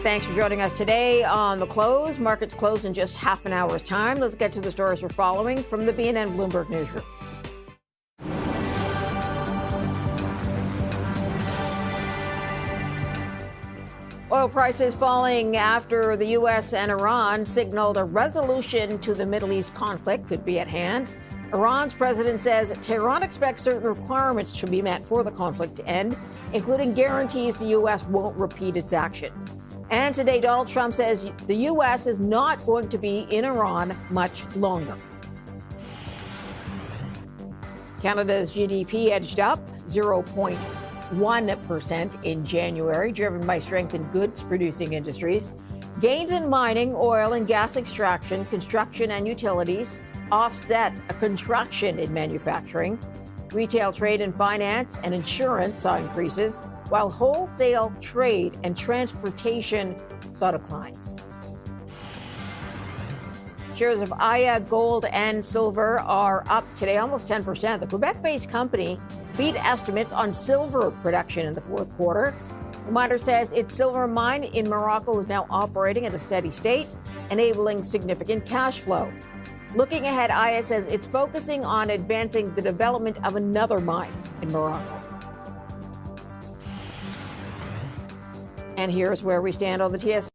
Thanks for joining us today on The Close. Markets close in just half an hour's time. Let's get to the stories we're following from the BNN Bloomberg newsroom. Oil prices falling after the U.S. and Iran signaled a resolution to the Middle East conflict could be at hand. Iran's president says Tehran expects certain requirements to be met for the conflict to end, including guarantees the U.S. won't repeat its actions. And today, Donald Trump says the U.S. is not going to be in Iran much longer. Canada's GDP edged up 0.1% in January, driven by strength in goods-producing industries. Gains in mining, oil and gas extraction, construction and utilities offset a contraction in manufacturing. Retail trade and finance and insurance saw increases, while wholesale trade and transportation saw declines. Shares of Aya Gold and Silver are up today almost 10%. The Quebec-based company beat estimates on silver production in the fourth quarter. The miner says its silver mine in Morocco is now operating at a steady state, enabling significant cash flow. Looking ahead, Aya says it's focusing on advancing the development of another mine in Morocco. And here's where we stand on the TSX.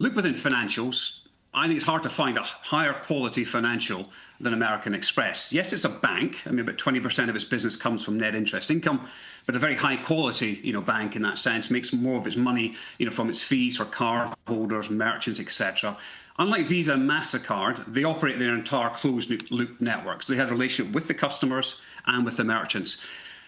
Look within financials. I think it's hard to find a higher quality financial than American Express. Yes, it's a bank. I mean, about 20% of its business comes from net interest income, but a very high quality, bank in that sense, makes more of its money, from its fees for card holders, merchants, etc. Unlike Visa and MasterCard, they operate their entire closed loop networks. They have a relationship with the customers and with the merchants.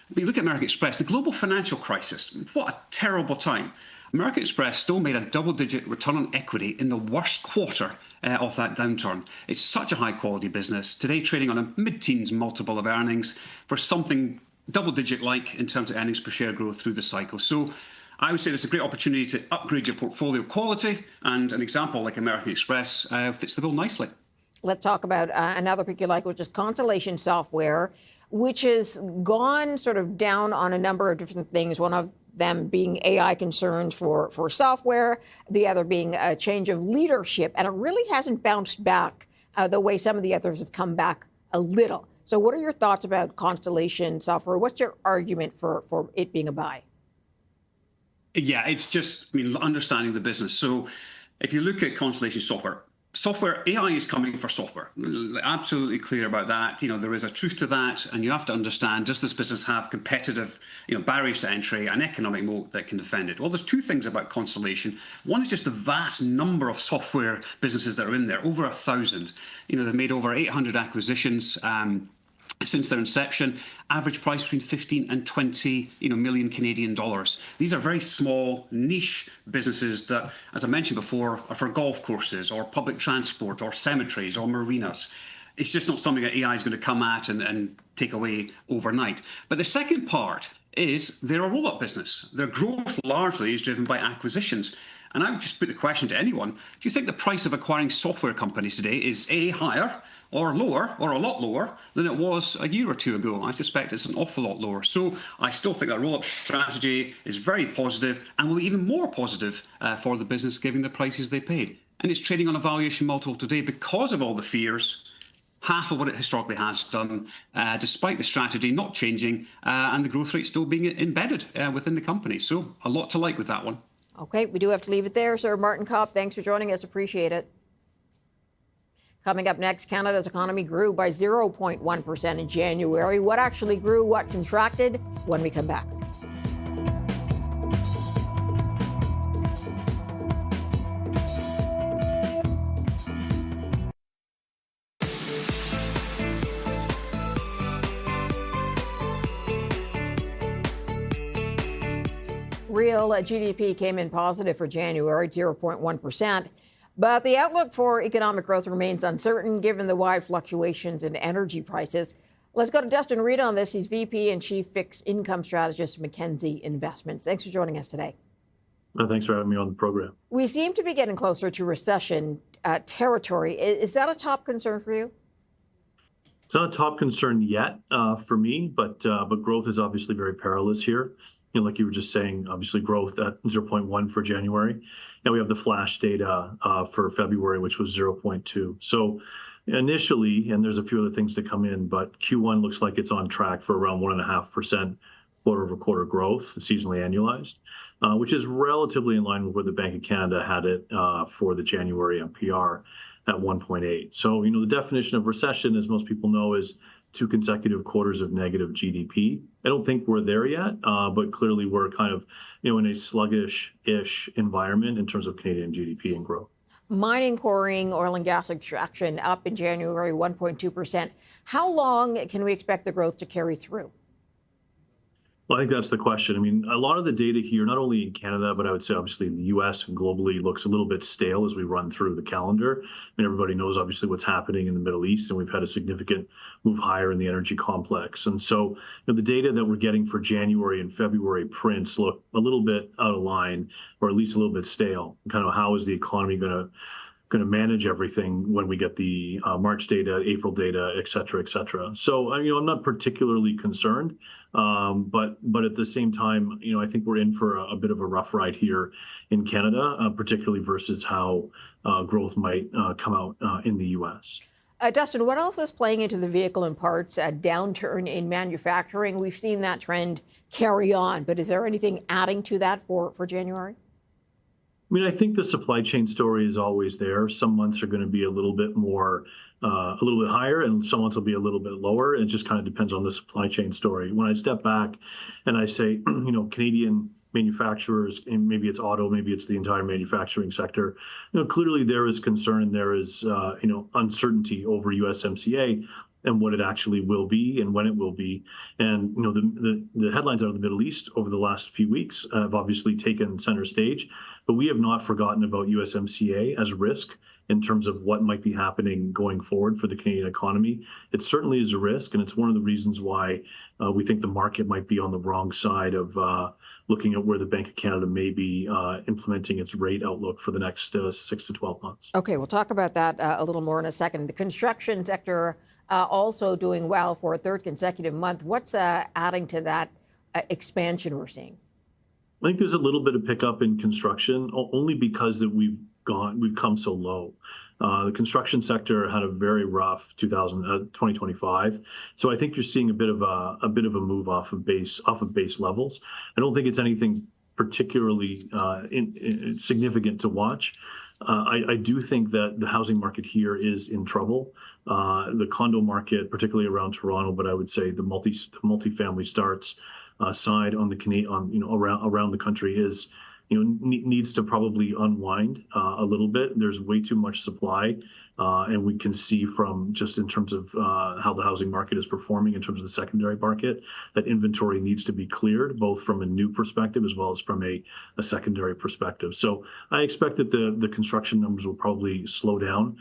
When you look at American Express, the global financial crisis, what a terrible time. American Express still made a double-digit return on equity in the worst quarter of that downturn. It's such a high-quality business, today trading on a mid-teens multiple of earnings for something double-digit-like in terms of earnings per share growth through the cycle. So I would say there's a great opportunity to upgrade your portfolio quality, and an example like American Express fits the bill nicely. Let's talk about another pick you like, which is Constellation Software, which has gone sort of down on a number of different things. One of them being AI concerns for software, the other being a change of leadership. And it really hasn't bounced back the way some of the others have come back a little. So what are your thoughts about Constellation Software? What's your argument for it being a buy? Yeah, it's just, understanding the business. So if you look at Constellation Software, AI is coming for software. Absolutely clear about that. There is a truth to that, and you have to understand, does this business have competitive, barriers to entry and economic moat that can defend it? Well, there's two things about Constellation. One is just the vast number of software businesses that are in there, over 1,000. They've made over 800 acquisitions since their inception, average price between 15 and 20 million Canadian dollars. These are very small niche businesses that, as I mentioned before, are for golf courses or public transport or cemeteries or marinas. It's just not something that AI is going to come at and take away overnight. But the second part is they're a roll-up business. Their growth largely is driven by acquisitions. And I would just put the question to anyone, do you think the price of acquiring software companies today is A, higher, or lower, or a lot lower than it was a year or two ago? I suspect it's an awful lot lower. So I still think that roll-up strategy is very positive and will be even more positive for the business given the prices they paid. And it's trading on a valuation multiple today because of all the fears, half of what it historically has done, despite the strategy not changing and the growth rate still being embedded within the company. So a lot to like with that one. Okay, we do have to leave it there. Sir Martin Kopp, thanks for joining us. Appreciate it. Coming up next, Canada's economy grew by 0.1% in January. What actually grew, what contracted, when we come back. Real GDP came in positive for January, 0.1%. But the outlook for economic growth remains uncertain given the wide fluctuations in energy prices. Let's go to Dustin Reed on this. He's VP and Chief Fixed Income Strategist at Mackenzie Investments. Thanks for joining us today. Well, thanks for having me on the program. We seem to be getting closer to recession territory. Is that a top concern for you? It's not a top concern yet for me, but growth is obviously very perilous here. Like you were just saying, obviously growth at 0.1 for January. And we have the flash data for February, which was 0.2. So initially, and there's a few other things to come in, but Q1 looks like it's on track for around 1.5% quarter-over-quarter growth, seasonally annualized, which is relatively in line with where the Bank of Canada had it for the January MPR at 1.8. So, the definition of recession, as most people know, is 2 consecutive quarters of negative GDP. I don't think we're there yet, but clearly we're kind of, in a sluggish-ish environment in terms of Canadian GDP and growth. Mining, quarrying, oil and gas extraction up in January, 1.2%. How long can we expect the growth to carry through? Well, I think that's the question. A lot of the data here, not only in Canada, but I would say obviously in the US and globally, looks a little bit stale as we run through the calendar. Everybody knows obviously what's happening in the Middle East, and we've had a significant move higher in the energy complex. And so the data that we're getting for January and February prints look a little bit out of line, or at least a little bit stale. Kind of how is the economy going to manage everything when we get the March data, April data, et cetera, et cetera. So, I'm not particularly concerned, but at the same time, I think we're in for a bit of a rough ride here in Canada, particularly versus how growth might come out in the U.S. Dustin, what else is playing into the vehicle and parts downturn in manufacturing? We've seen that trend carry on, but is there anything adding to that for January? I mean, I think the supply chain story is always there. Some months are going to be a little bit more, a little bit higher, and some months will be a little bit lower. It just kind of depends on the supply chain story. When I step back and I say, Canadian manufacturers, and maybe it's auto, maybe it's the entire manufacturing sector, clearly there is concern, there is, uncertainty over USMCA and what it actually will be and when it will be. And the headlines out of the Middle East over the last few weeks have obviously taken center stage, but we have not forgotten about USMCA as a risk in terms of what might be happening going forward for the Canadian economy. It certainly is a risk, and it's one of the reasons why we think the market might be on the wrong side of looking at where the Bank of Canada may be implementing its rate outlook for the next 6 to 12 months. Okay, we'll talk about that a little more in a second. The construction sector also doing well for a third consecutive month. What's adding to that expansion we're seeing? I think there's a little bit of pickup in construction, only because that we've come so low. The construction sector had a very rough 2025, so I think you're seeing a bit of a move off of base levels. I don't think it's anything particularly significant to watch. I do think that the housing market here is in trouble. The condo market, particularly around Toronto, but I would say the multifamily starts side on around the country is needs to probably unwind a little bit. There's way too much supply, and we can see from just in terms of how the housing market is performing in terms of the secondary market, that inventory needs to be cleared, both from a new perspective as well as from a secondary perspective. So I expect that the construction numbers will probably slow down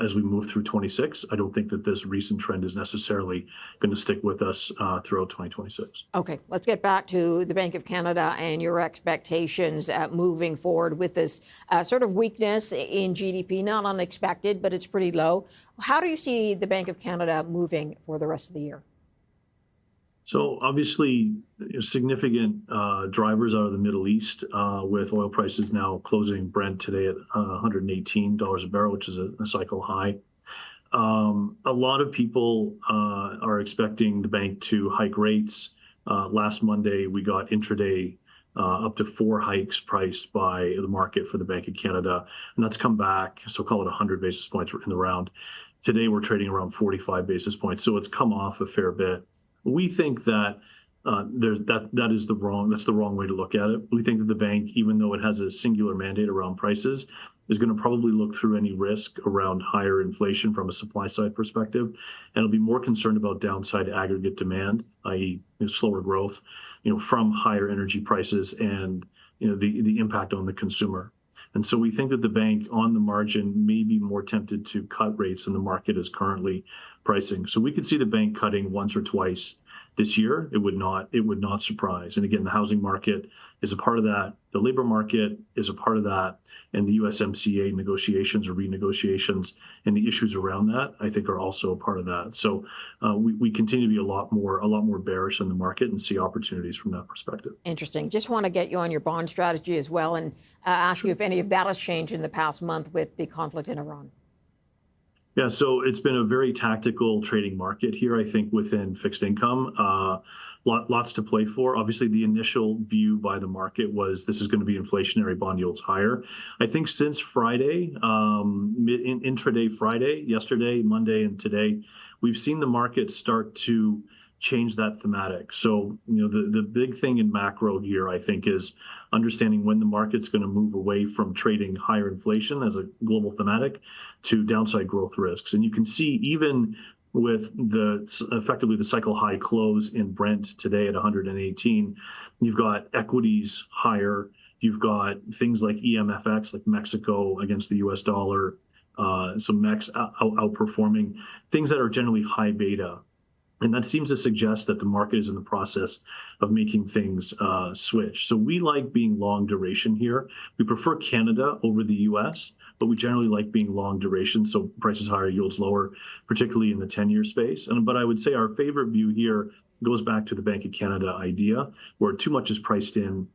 as we move through 26. I don't think that this recent trend is necessarily going to stick with us throughout 2026. Okay, let's get back to the Bank of Canada and your expectations moving forward with this sort of weakness in GDP, not unexpected, but it's pretty low. How do you see the Bank of Canada moving for the rest of the year? So obviously, significant drivers out of the Middle East, with oil prices now closing Brent today at $118 a barrel, which is a cycle high. A lot of people are expecting the bank to hike rates. Last Monday, we got intraday up to 4 hikes priced by the market for the Bank of Canada, and that's come back, so call it 100 basis points in the round. Today, we're trading around 45 basis points, so it's come off a fair bit. We think that that's the wrong way to look at it. We think that the bank, even though it has a singular mandate around prices, is going to probably look through any risk around higher inflation from a supply side perspective, and it'll be more concerned about downside aggregate demand, i.e., slower growth, from higher energy prices and the impact on the consumer. And so we think that the bank, on the margin, may be more tempted to cut rates than the market is currently pricing. So we could see the bank cutting once or twice this year. It would not surprise. And again, the housing market is a part of that. The labor market is a part of that. And the USMCA negotiations or renegotiations and the issues around that, I think, are also a part of that. So we continue to be a lot more bearish on the market and see opportunities from that perspective. Interesting. Just want to get you on your bond strategy as well and ask you if any of that has changed in the past month with the conflict in Iran. Yeah, so it's been a very tactical trading market here, I think, within fixed income. Lots to play for. Obviously, the initial view by the market was this is going to be inflationary, bond yields higher. I think since Friday, intraday Friday, yesterday, Monday, and today, we've seen the market start to change that thematic. So, the big thing in macro here, I think, is understanding when the market's going to move away from trading higher inflation as a global thematic to downside growth risks. And you can see even with effectively the cycle high close in Brent today at 118, you've got equities higher, you've got things like EMFX, like Mexico against the US dollar, so MEX outperforming, things that are generally high beta. And that seems to suggest that the market is in the process of making things switch. So we like being long duration here. We prefer Canada over the US, but we generally like being long duration. So prices higher, yields lower, particularly in the 10-year space. But I would say our favorite view here goes back to the Bank of Canada idea, where too much is priced in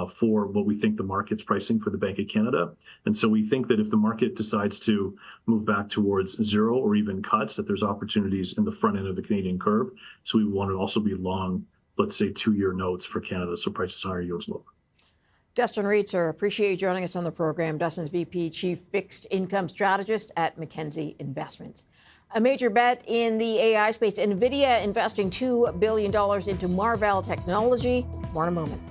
for what we think the market's pricing for the Bank of Canada. And so we think that if the market decides to move back towards zero or even cuts, that there's opportunities in the front end of the Canadian curve. So we want to also be long, let's say, 2-year notes for Canada. So prices higher, yields lower. Dustin Reitzer, appreciate you joining us on the program. Dustin's VP, Chief Fixed Income Strategist at Mackenzie Investments. A major bet in the AI space, NVIDIA investing $2 billion into Marvell technology. More in a moment.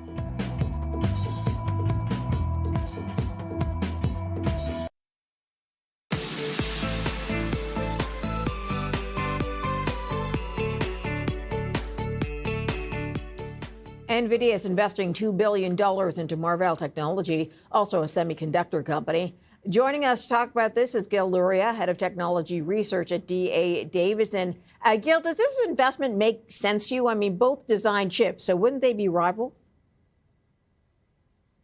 NVIDIA is investing $2 billion into Marvell Technology, also a semiconductor company. Joining us to talk about this is Gil Luria, Head of Technology Research at D.A. Davidson. Gil, does this investment make sense to you? I mean, both design chips, so wouldn't they be rivals?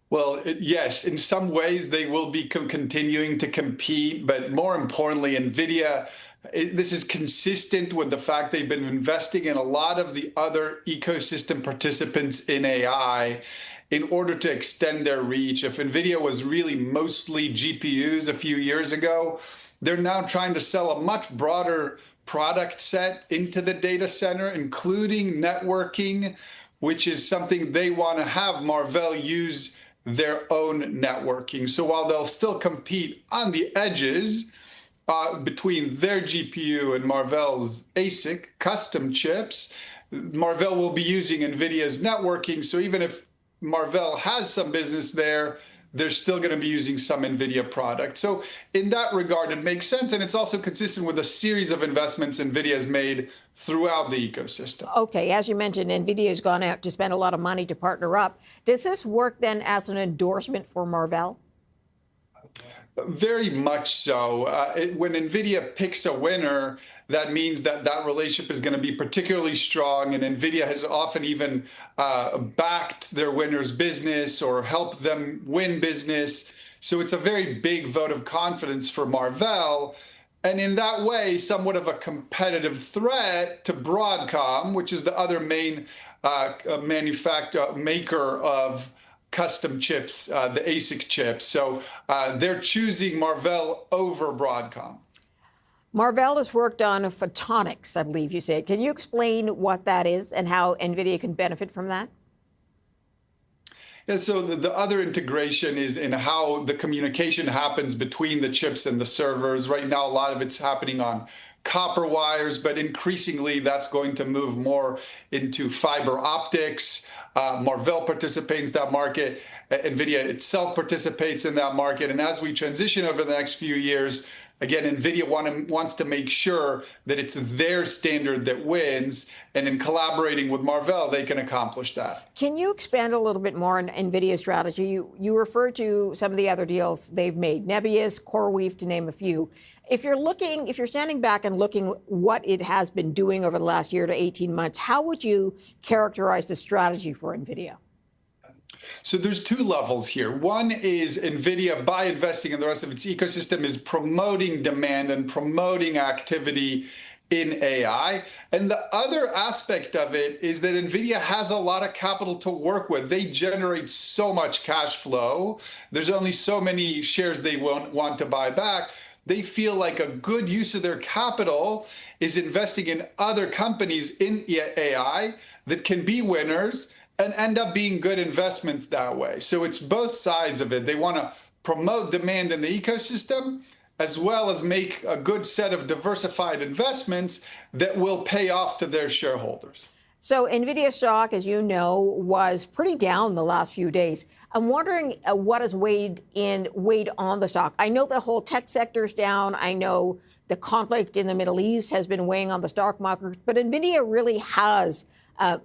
Well, yes, in some ways they will be continuing to compete, but more importantly, NVIDIA, this is consistent with the fact they've been investing in a lot of the other ecosystem participants in AI in order to extend their reach. If NVIDIA was really mostly GPUs a few years ago, they're now trying to sell a much broader product set into the data center, including networking, which is something they want to have Marvell use their own networking. So while they'll still compete on the edges between their GPU and Marvell's ASIC custom chips, Marvell will be using NVIDIA's networking. So even if Marvell has some business there, they're still going to be using some NVIDIA product. So in that regard, it makes sense. And it's also consistent with a series of investments NVIDIA has made throughout the ecosystem. Okay, as you mentioned, NVIDIA has gone out to spend a lot of money to partner up. Does this work then as an endorsement for Marvell? Very much so. When NVIDIA picks a winner, that means that that relationship is going to be particularly strong. And NVIDIA has often even backed their winner's business or helped them win business. So it's a very big vote of confidence for Marvell. And in that way, somewhat of a competitive threat to Broadcom, which is the other main maker of custom chips, the ASIC chips. So they're choosing Marvell over Broadcom. Marvell has worked on photonics, I believe you said. Can you explain what that is and how NVIDIA can benefit from that? And so the other integration is in how the communication happens between the chips and the servers. Right now, a lot of it's happening on copper wires, but increasingly that's going to move more into fiber optics. Marvell participates in that market. NVIDIA itself participates in that market. And as we transition over the next few years, again, NVIDIA wants to make sure that it's their standard that wins. And in collaborating with Marvell, they can accomplish that. Can you expand a little bit more on NVIDIA's strategy? You referred to some of the other deals they've made, Nebius, CoreWeave, to name a few. If you're standing back and looking what it has been doing over the last year to 18 months, how would you characterize the strategy for NVIDIA? So there's two levels here. One is NVIDIA, by investing in the rest of its ecosystem, is promoting demand and promoting activity in AI. And the other aspect of it is that NVIDIA has a lot of capital to work with. They generate so much cash flow. There's only so many shares they won't want to buy back. They feel like a good use of their capital is investing in other companies in AI that can be winners and end up being good investments that way. So it's both sides of it. They want to promote demand in the ecosystem, as well as make a good set of diversified investments that will pay off to their shareholders. So NVIDIA stock, as you know, was pretty down the last few days. I'm wondering what has weighed on the stock. I know the whole tech sector is down. I know the conflict in the Middle East has been weighing on the stock market, but NVIDIA really has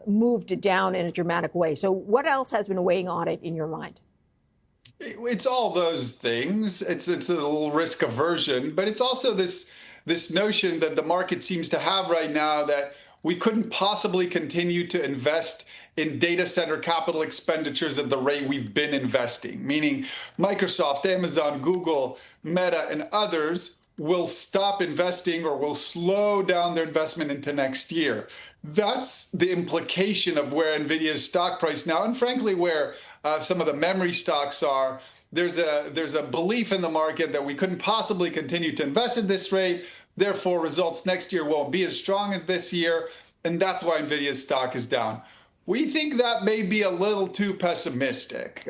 moved down in a dramatic way. So what else has been weighing on it in your mind? It's all those things. It's a little risk aversion, but it's also this notion that the market seems to have right now that we couldn't possibly continue to invest in data center capital expenditures at the rate we've been investing, meaning Microsoft, Amazon, Google, Meta, and others will stop investing or will slow down their investment into next year. That's the implication of where NVIDIA's stock price now, and frankly, where some of the memory stocks are. There's a belief in the market that we couldn't possibly continue to invest at this rate. Therefore, results next year won't be as strong as this year. And that's why NVIDIA's stock is down. We think that may be a little too pessimistic,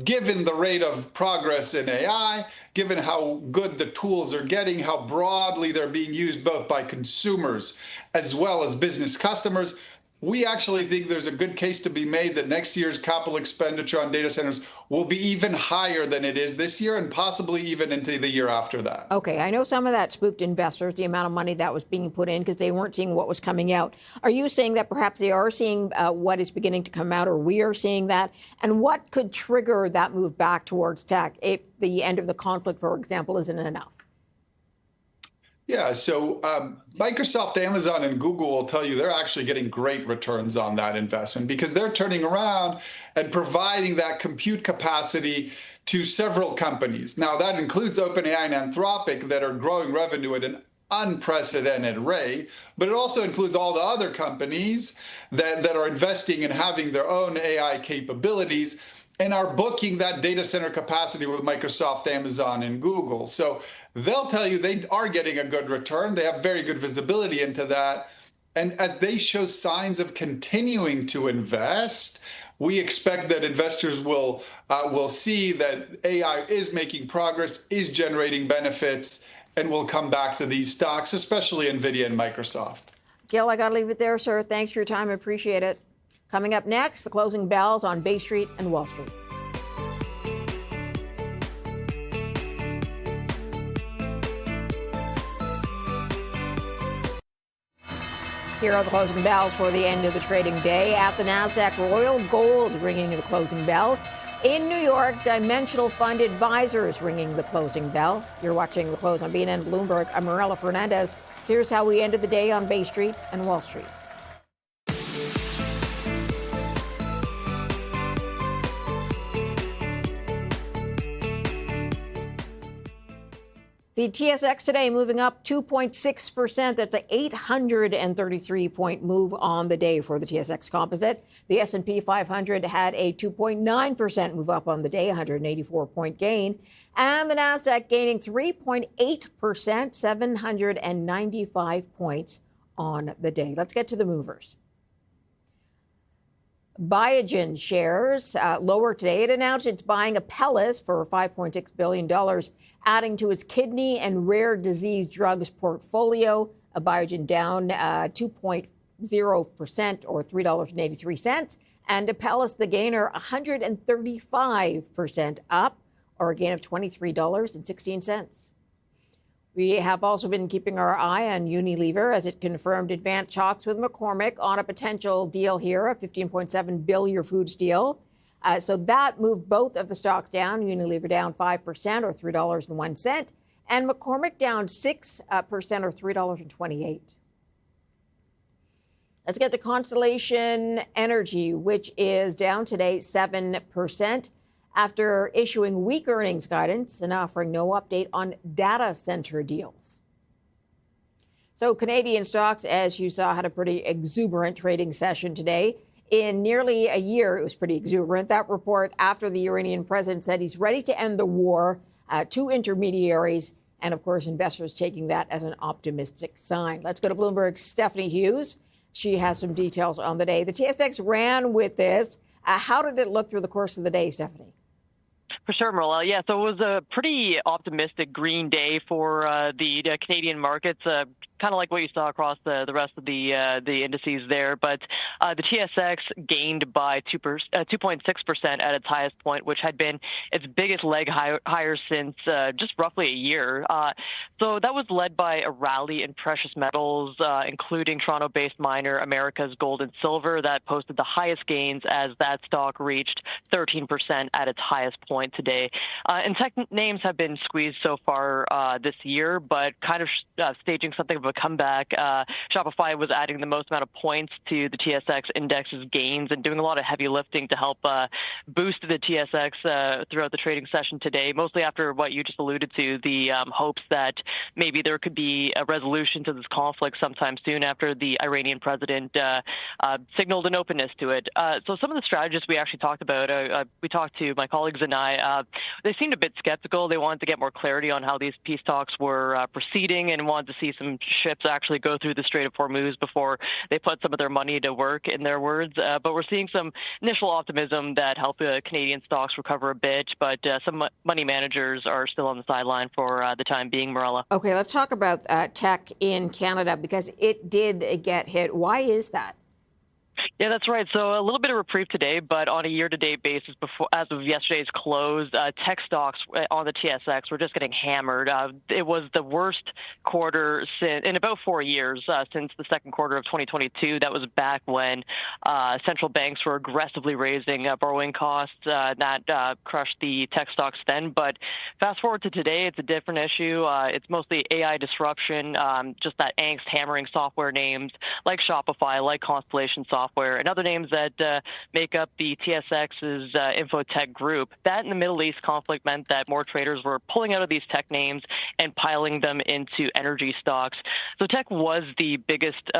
given the rate of progress in AI, given how good the tools are getting, how broadly they're being used both by consumers as well as business customers. We actually think there's a good case to be made that next year's capital expenditure on data centers will be even higher than it is this year and possibly even into the year after that. Okay, I know some of that spooked investors, the amount of money that was being put in because they weren't seeing what was coming out. Are you saying that perhaps they are seeing what is beginning to come out, or we are seeing that? And what could trigger that move back towards tech if the end of the conflict, for example, isn't enough? Yeah, so Microsoft, Amazon, and Google will tell you they're actually getting great returns on that investment because they're turning around and providing that compute capacity to several companies. Now, that includes OpenAI and Anthropic that are growing revenue at an unprecedented rate, but it also includes all the other companies that are investing in having their own AI capabilities and are booking that data center capacity with Microsoft, Amazon, and Google. So they'll tell you they are getting a good return. They have very good visibility into that. And as they show signs of continuing to invest, we expect that investors will see that AI is making progress, is generating benefits, and will come back to these stocks, especially NVIDIA and Microsoft. Gil, I got to leave it there, sir. Thanks for your time. I appreciate it. Coming up next, the closing bells on Bay Street and Wall Street. Here are the closing bells for the end of the trading day. At the Nasdaq, Royal Gold ringing the closing bell. In New York, Dimensional Fund Advisors ringing the closing bell. You're watching The Close on BNN Bloomberg. I'm Marella Fernandez. Here's how we ended the day on Bay Street and Wall Street. The TSX today moving up 2.6%. That's an 833-point move on the day for the TSX Composite. The S&P 500 had a 2.9% move up on the day, 184-point gain. And the Nasdaq gaining 3.8%, 795 points on the day. Let's get to the movers. Biogen shares lower today. It announced it's buying Apellis for $5.6 billion, adding to its kidney and rare disease drugs portfolio. Biogen down 2.0% or $3.83. And Apellis, the gainer, 135% up, or a gain of $23.16. We have also been keeping our eye on Unilever as it confirmed advanced talks with McCormick on a potential deal here, a $15.7 billion foods deal. So that moved both of the stocks down. Unilever down 5% or $3.01, and McCormick down 6% or $3.28. Let's get to Constellation Energy, which is down today 7%. After issuing weak earnings guidance and offering no update on data center deals. So Canadian stocks, as you saw, had a pretty exuberant trading session today. In nearly a year, it was pretty exuberant. That report after the Iranian president said he's ready to end the war, to intermediaries, and of course, investors taking that as an optimistic sign. Let's go to Bloomberg's Stephanie Hughes. She has some details on the day. The TSX ran with this. How did it look through the course of the day, Stephanie? For sure, Marilla. Yeah, so it was a pretty optimistic green day for the Canadian markets, kind of like what you saw across the rest of the indices there. But the TSX gained by 2.6% at its highest point, which had been its biggest leg higher since just roughly a year. So that was led by a rally in precious metals, including Toronto-based miner America's Gold and Silver, that posted the highest gains as that stock reached 13% at its highest point today. And tech names have been squeezed so far this year, but kind of staging something of a comeback. Shopify was adding the most amount of points to the TSX index's gains and doing a lot of heavy lifting to help boost the TSX throughout the trading session today, mostly after what you just alluded to, the hopes that maybe there could be a resolution to this conflict sometime soon after the Iranian president signaled an openness to it. So some of the strategists we actually talked about, we talked to my colleagues and I, they seemed a bit skeptical. They wanted to get more clarity on how these peace talks were proceeding and wanted to see some ships actually go through the Strait of Hormuz before they put some of their money to work, in their words. But we're seeing some initial optimism that help Canadian stocks recover a bit, but some money managers are still on the sideline for the time being, Marella. Okay, let's talk about tech in Canada because it did get hit. Why is that? Yeah, that's right. So a little bit of reprieve today, but on a year-to-date basis, as of yesterday's close, tech stocks on the TSX were just getting hammered. It was the worst quarter in about 4 years since the second quarter of 2022. That was back when central banks were aggressively raising borrowing costs. That crushed the tech stocks then. But fast forward to today, it's a different issue. It's mostly AI disruption, just that angst hammering software names like Shopify, like Constellation Software, and other names that make up the TSX's infotech group. That in the Middle East conflict meant that more traders were pulling out of these tech names and piling them into energy stocks. So tech was the biggest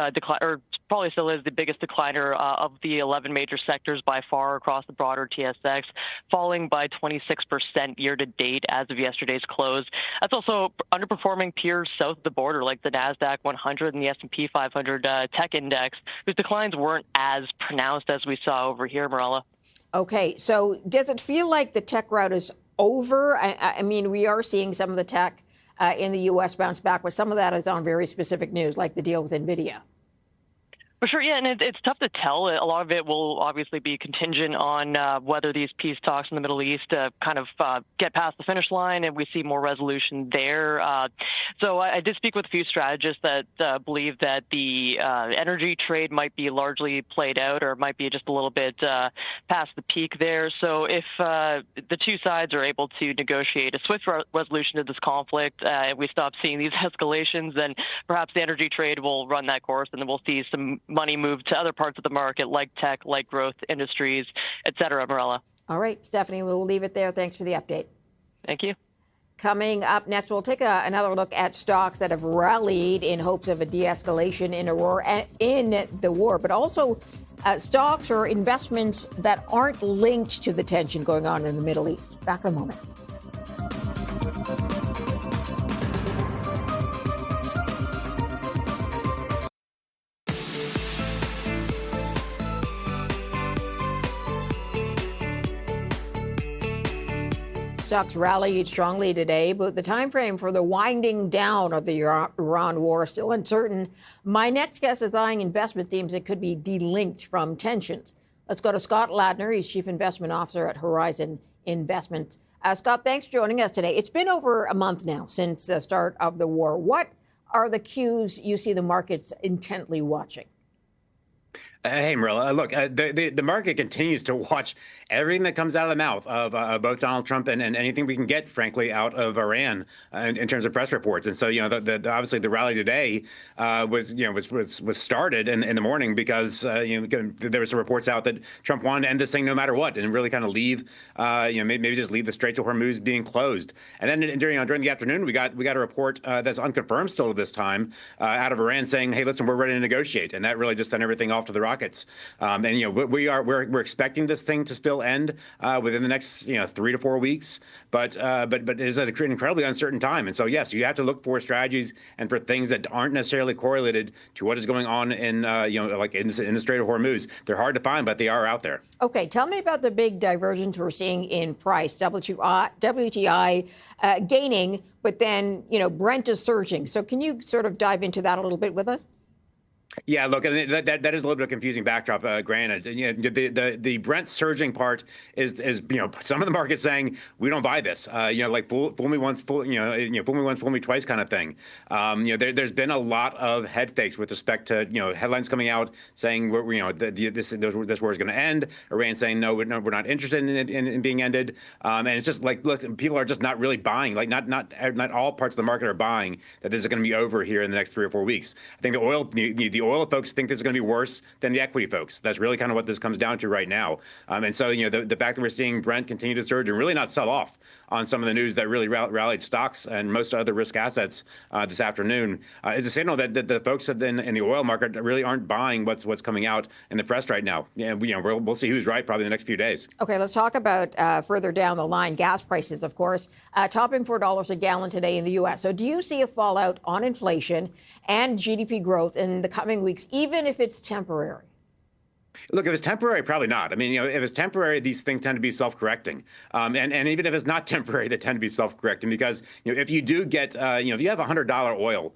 or probably still is the biggest decliner of the 11 major sectors by far across the broader TSX, falling by 26% year to date as of yesterday's close. That's also underperforming peers south of the border, like the NASDAQ 100 and the S&P 500 tech index, whose declines weren't as pronounced as we saw over here, Marella. Okay, so does it feel like the tech rout is over? I mean, we are seeing some of the tech in the U.S. bounce back, but some of that is on very specific news, like the deal with NVIDIA. For sure, yeah, and it's tough to tell. A lot of it will obviously be contingent on whether these peace talks in the Middle East kind of get past the finish line and we see more resolution there. So I did speak with a few strategists that believe that the energy trade might be largely played out or might be just a little bit past the peak there. So if the two sides are able to negotiate a swift resolution to this conflict, and we stop seeing these escalations, then perhaps the energy trade will run that course and then we'll see some money move to other parts of the market like tech, like growth industries, et cetera, Marella. All right, Stephanie, we'll leave it there. Thanks for the update. Thank you. Coming up next, we'll take another look at stocks that have rallied in hopes of a de-escalation in the war, but also stocks or investments that aren't linked to the tension going on in the Middle East. Back in a moment. Stocks rallied strongly today, but the time frame for the winding down of the Iran war is still uncertain. My next guest is eyeing investment themes that could be delinked from tensions. Let's go to Scott Ladner. He's Chief Investment Officer at Horizon Investments. Scott, thanks for joining us today. It's been over a month now since the start of the war. What are the cues you see the markets intently watching? Hey, Marilla, look, the market continues to watch everything that comes out of the mouth of both Donald Trump and anything we can get, frankly, out of Iran in terms of press reports. And so, obviously the rally today was started in the morning because, there was some reports out that Trump wanted to end this thing no matter what and really kind of leave, maybe just leave the Strait of Hormuz being closed. And then during the afternoon, we got a report that's unconfirmed still at this time out of Iran saying, hey, listen, we're ready to negotiate. And that really just sent everything off to the rockets. We're expecting this thing to still end within the next 3 to 4 weeks, but it is an incredibly uncertain time. And so yes, you have to look for strategies and for things that aren't necessarily correlated to what is going on in in the Strait of Hormuz. They're hard to find, but they are out there. Okay, tell me about the big divergence we're seeing in price. WTI gaining, but then Brent is surging. So can you sort of dive into that a little bit with us? Yeah, look, that is a little bit of a confusing backdrop. Granted, the Brent surging part is some of the market saying we don't buy this. Fool me once, fool me once, fool me twice kind of thing. There's been a lot of head fakes with respect to headlines coming out saying this war is going to end. Iran saying no, we're not interested in it being ended. And it's just like, look, people are just not really buying. Like not all parts of the market are buying that this is going to be over here in the next 3 or 4 weeks. I think the oil folks think this is going to be worse than the equity folks. That's really kind of what this comes down to right now. And so, the fact that we're seeing Brent continue to surge and really not sell off on some of the news that really rallied stocks and most other risk assets this afternoon is a signal that the folks in the oil market really aren't buying what's coming out in the press right now. Yeah, we'll see who's right probably in the next few days. Okay, let's talk about further down the line, gas prices, of course, topping $4 a gallon today in the U.S. So do you see a fallout on inflation and GDP growth in the coming weeks, even if it's temporary? Look, if it's temporary, probably not. I mean, if it's temporary, these things tend to be self-correcting. And even if it's not temporary, they tend to be self-correcting because, if you do get, if you have $100 oil,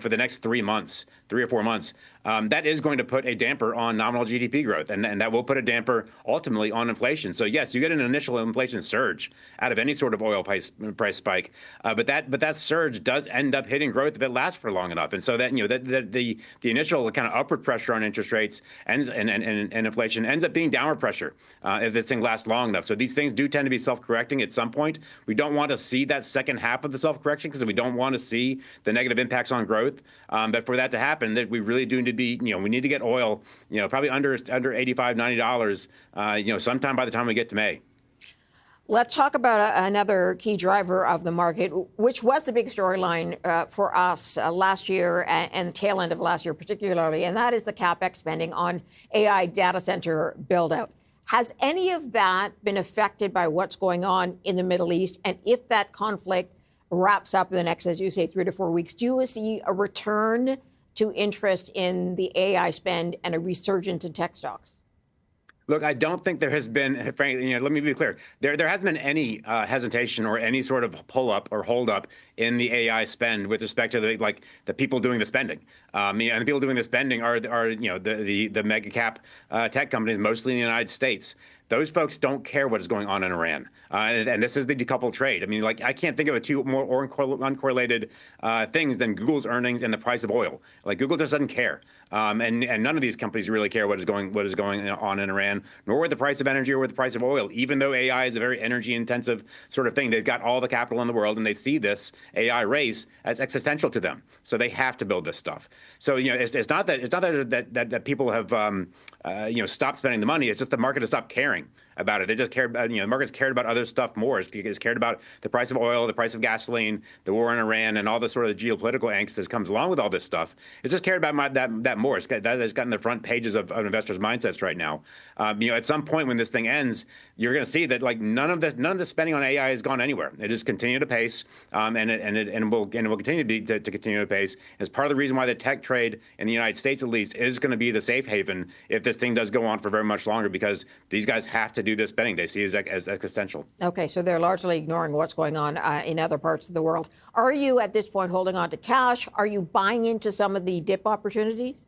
for the next 3 months, 3 or 4 months, that is going to put a damper on nominal GDP growth, and that will put a damper ultimately on inflation. So yes, you get an initial inflation surge out of any sort of oil price spike, but that surge does end up hitting growth if it lasts for long enough. And so that the initial kind of upward pressure on interest rates ends and inflation ends up being downward pressure if this thing lasts long enough. So these things do tend to be self-correcting at some point. We don't want to see that second half of the self-correction because we don't want to see the negative impacts on growth. But for that to happen, that we really do need to be, we need to get oil, probably under $85, $90, sometime by the time we get to May. Let's talk about another key driver of the market, which was the big storyline for us last year and the tail end of last year particularly, and that is the CapEx spending on AI data center build-out. Has any of that been affected by what's going on in the Middle East? And if that conflict wraps up in the next, as you say, 3 to 4 weeks, do you see a return to interest in the AI spend and a resurgence in tech stocks? Look, I don't think there has been, frankly, let me be clear. There hasn't been any hesitation or any sort of pull up or hold up in the AI spend with respect to the people doing the spending. And the people doing the spending are the mega cap tech companies, mostly in the United States. Those folks don't care what is going on in Iran. And this is the decoupled trade. I mean, I can't think of two more uncorrelated things than Google's earnings and the price of oil. Google just doesn't care. And none of these companies really care what is going on in Iran, nor with the price of energy or with the price of oil, even though AI is a very energy intensive sort of thing. They've got all the capital in the world and they see this AI race as existential to them. So they have to build this stuff. So, it's not that people have, stopped spending the money. It's just the market has stopped caring about it. They just care about, the market's cared about other stuff more. It's cared about the price of oil, the price of gasoline, the war in Iran, and all the sort of geopolitical angst that comes along with all this stuff. It's just cared about that more. That has gotten the front pages of investors' mindsets right now. At some point when this thing ends, you're going to see that none of the spending on AI has gone anywhere. It just continued to pace, and it will continue to continue to pace. As part of the reason why the tech trade in the United States, at least, is going to be the safe haven if this thing does go on for very much longer, because these guys have to do this spending. They see it as existential. Okay, so they're largely ignoring what's going on in other parts of the world. Are you at this point holding on to cash? Are you buying into some of the dip opportunities?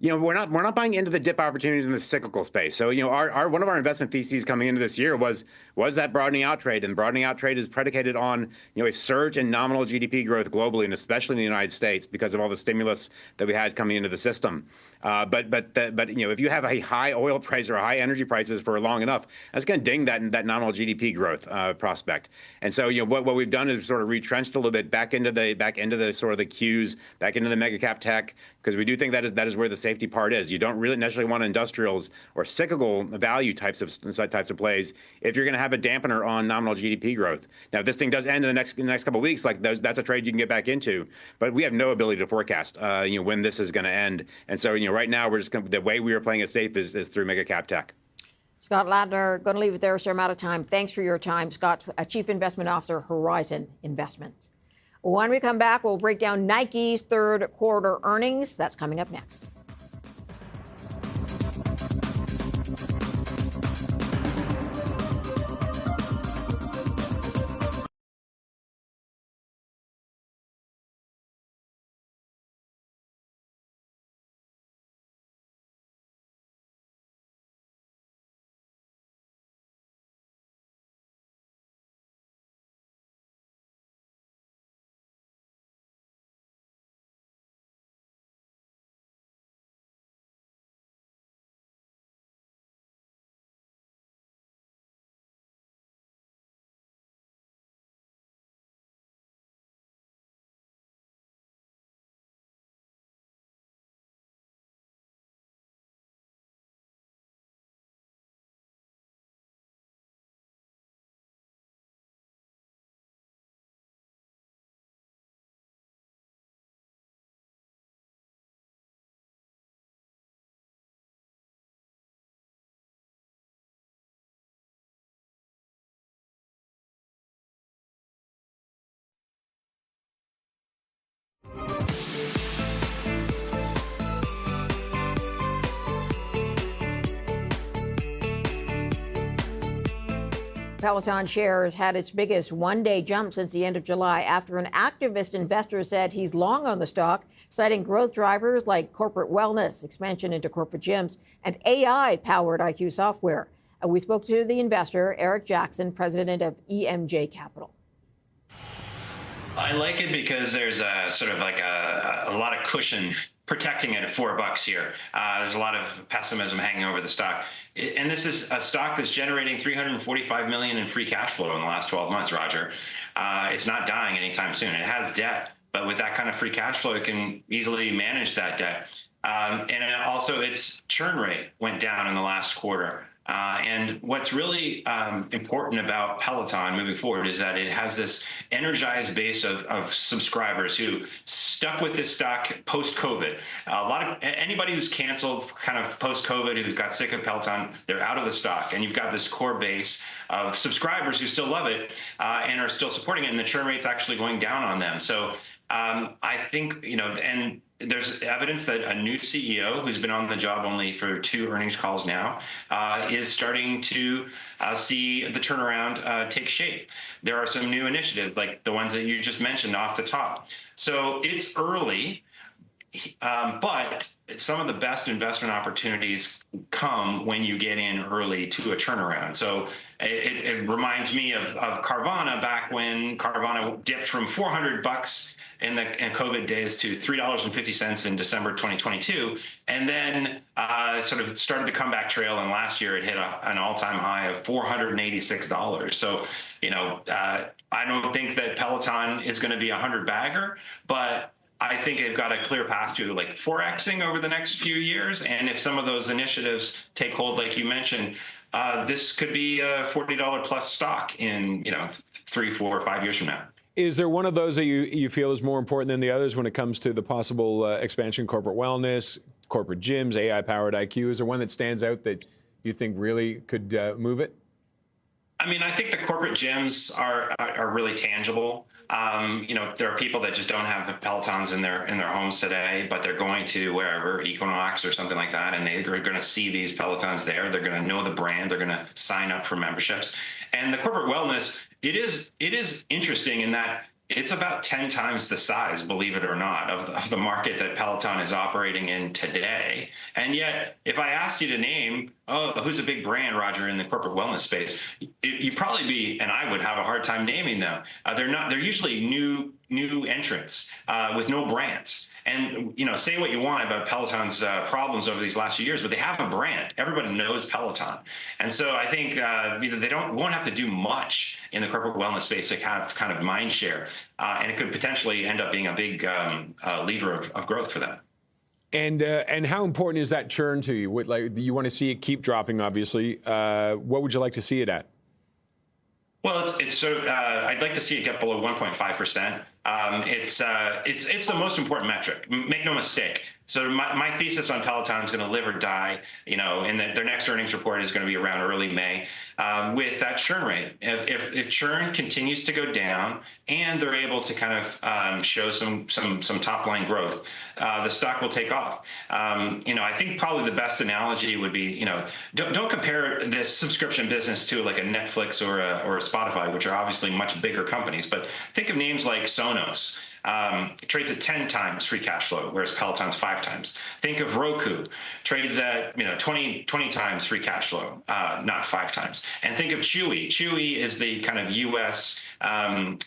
We're not buying into the dip opportunities in the cyclical space. So, one of our investment theses coming into this year was that broadening out trade, and broadening out trade is predicated on, a surge in nominal GDP growth globally, and especially in the United States because of all the stimulus that we had coming into the system. But if you have a high oil price or high energy prices for long enough, that's going to ding that nominal GDP growth prospect. And so, what we've done is sort of retrenched a little bit back into the sort of the Qs, back into the mega cap tech, because we do think that is where the safety part is. You don't really necessarily want industrials or cyclical value types of plays if you're going to have a dampener on nominal GDP growth. Now, if this thing does end in the next couple of weeks, that's a trade you can get back into, but we have no ability to forecast when this is going to end. And so, right now we're just the way we are playing it safe is through mega cap tech. Scott Ladner, going to leave it there, sir. I'm out of time. Thanks for your time, Scott, Chief Investment Officer, Horizon Investments. When we come back, we'll break down Nike's third quarter earnings. That's coming up next. Peloton shares had its biggest one-day jump since the end of July after an activist investor said he's long on the stock, citing growth drivers like corporate wellness, expansion into corporate gyms, and AI-powered IQ software. We spoke to the investor, Eric Jackson, president of EMJ Capital. I like it because there's a sort of like a lot of cushion protecting it at $4 here. There's a lot of pessimism hanging over the stock. And this is a stock that's generating $345 million in free cash flow in the last 12 months, Roger. It's not dying anytime soon. It has debt, but with that kind of free cash flow, it can easily manage that debt. And also its churn rate went down in the last quarter. And what's really important about Peloton moving forward is that it has this energized base of subscribers who stuck with this stock post-COVID. Anybody who's canceled kind of post-COVID, who got sick of Peloton, they're out of the stock. And you've got this core base of subscribers who still love it and are still supporting it. And the churn rate's actually going down on them. So I think, and there's evidence that a new CEO who's been on the job only for 2 earnings calls now is starting to see the turnaround take shape. There are some new initiatives like the ones that you just mentioned off the top. So it's early, but some of the best investment opportunities come when you get in early to a turnaround. So it reminds me of Carvana back when Carvana dipped from $400 in COVID days to $3.50 in December 2022, and then sort of started the comeback trail. And last year it hit an all-time high of $486. So, I don't think that Peloton is going to be a 100-bagger, but I think they've got a clear path to like 4Xing over the next few years. And if some of those initiatives take hold, like you mentioned, this could be a $40 plus stock in 3, 4, 5 years from now. Is there one of those that you feel is more important than the others when it comes to the possible expansion, corporate wellness, corporate gyms, AI-powered IQ? Is there one that stands out that you think really could move it? I mean, I think the corporate gyms are really tangible. There are people that just don't have Pelotons in their homes today, but they're going to wherever, Equinox or something like that, and they're going to see these Pelotons there. They're going to know the brand. They're going to sign up for memberships. And the corporate wellness, it is interesting in that it's about 10 times the size, believe it or not, of the market that Peloton is operating in today. And yet, if I asked you to name, who's a big brand, Roger, in the corporate wellness space, you'd probably be, and I would have a hard time naming them. They're usually new entrants with no brands. And, say what you want about Peloton's problems over these last few years, but they have a brand. Everybody knows Peloton. And so I think, they won't have to do much in the corporate wellness space to have kind of mind share. And it could potentially end up being a big lever of growth for them. And how important is that churn to you? You want to see it keep dropping, obviously. What would you like to see it at? Well, it's sort of, I'd like to see it get below 1.5%. It's the most important metric. Make no mistake. So my thesis on Peloton is going to live or die, and their next earnings report is going to be around early May with that churn rate. If churn continues to go down and they're able to kind of show some top line growth, the stock will take off. I think probably the best analogy would be, don't compare this subscription business to like a Netflix or a Spotify, which are obviously much bigger companies, but think of names like Sonos. It trades at 10 times free cash flow, whereas Peloton's 5 times. Think of Roku, trades at 20 times free cash flow, not 5 times. And think of Chewy. Chewy is the kind of U.S.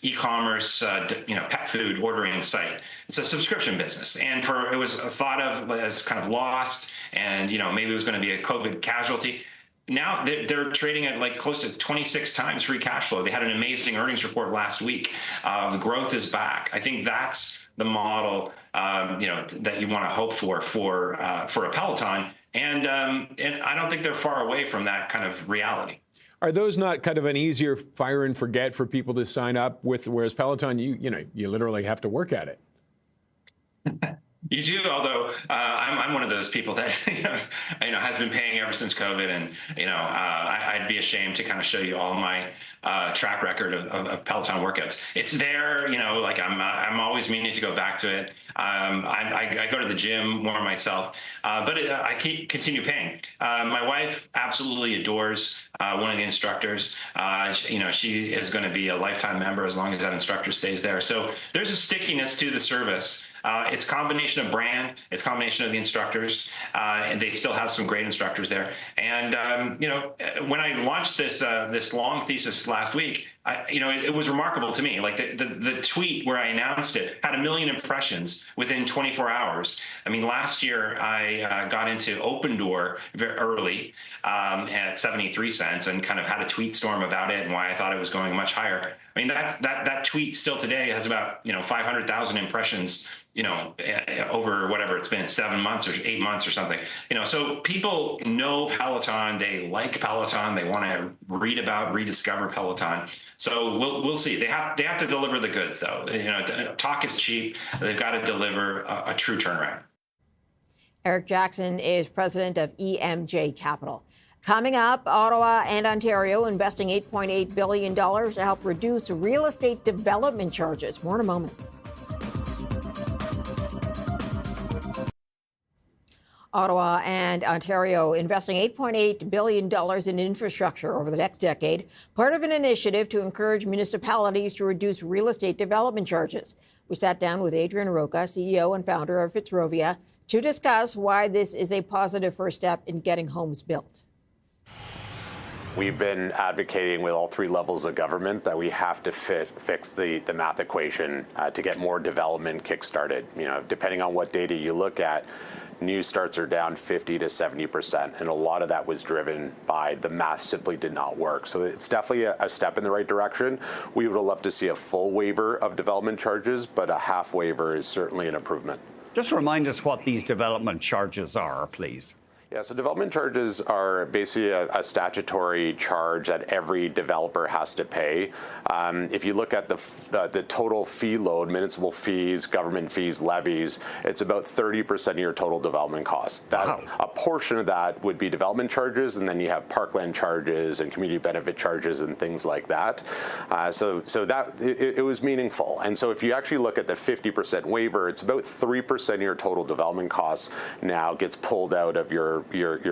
E-commerce, pet food ordering site. It's a subscription business, and it was thought of as kind of lost, and maybe it was going to be a COVID casualty. Now they're trading at like close to 26 times free cash flow. They had an amazing earnings report last week. The growth is back. I think that's the model, that you want to hope for a Peloton. And I don't think they're far away from that kind of reality. Are those not kind of an easier fire and forget for people to sign up with? Whereas Peloton, you literally have to work at it. You do, although I'm one of those people that has been paying ever since COVID, and I I'd be ashamed to kind of show you all my track record of Peloton workouts. It's there, like I'm always meaning to go back to it. I go to the gym more myself, but I continue paying. My wife absolutely adores one of the instructors. She is going to be a lifetime member as long as that instructor stays there. So there's a stickiness to the service. It's a combination of brand, it's a combination of the instructors, and they still have some great instructors there. And when I launched this long thesis last week, it was remarkable to me. Like the tweet where I announced it had 1 million impressions within 24 hours. I mean, last year I got into Open Door very early at 73 cents and kind of had a tweet storm about it and why I thought it was going much higher. I mean, that tweet still today has about 500,000 impressions. Over whatever it's been, 7 months or 8 months or something. So people know Peloton, they like Peloton, they want to rediscover Peloton. So we'll see. They have to deliver the goods, though. Talk is cheap. They've got to deliver a true turnaround. Eric Jackson is president of EMJ Capital. Coming up, Ottawa and Ontario investing $8.8 billion to help reduce real estate development charges. More in a moment. Ottawa and Ontario investing $8.8 billion in infrastructure over the next decade, part of an initiative to encourage municipalities to reduce real estate development charges. We sat down with Adrian Roca, CEO and founder of Fitzrovia, to discuss why this is a positive first step in getting homes built. We've been advocating with all three levels of government that we have to fix the math equation to get more development kickstarted. Depending on what data you look at, new starts are down 50 to 70%, and a lot of that was driven by the math simply did not work. So it's definitely a step in the right direction. We would love to see a full waiver of development charges, but a half waiver is certainly an improvement. Just remind us what these development charges are, please. Yeah, so development charges are basically a statutory charge that every developer has to pay. If you look at the total fee load, municipal fees, government fees, levies, it's about 30% of your total development costs. Wow. A portion of that would be development charges, and then you have parkland charges and community benefit charges and things like that. So that it was meaningful. And so if you actually look at the 50% waiver, it's about 3% of your total development costs now gets pulled out of your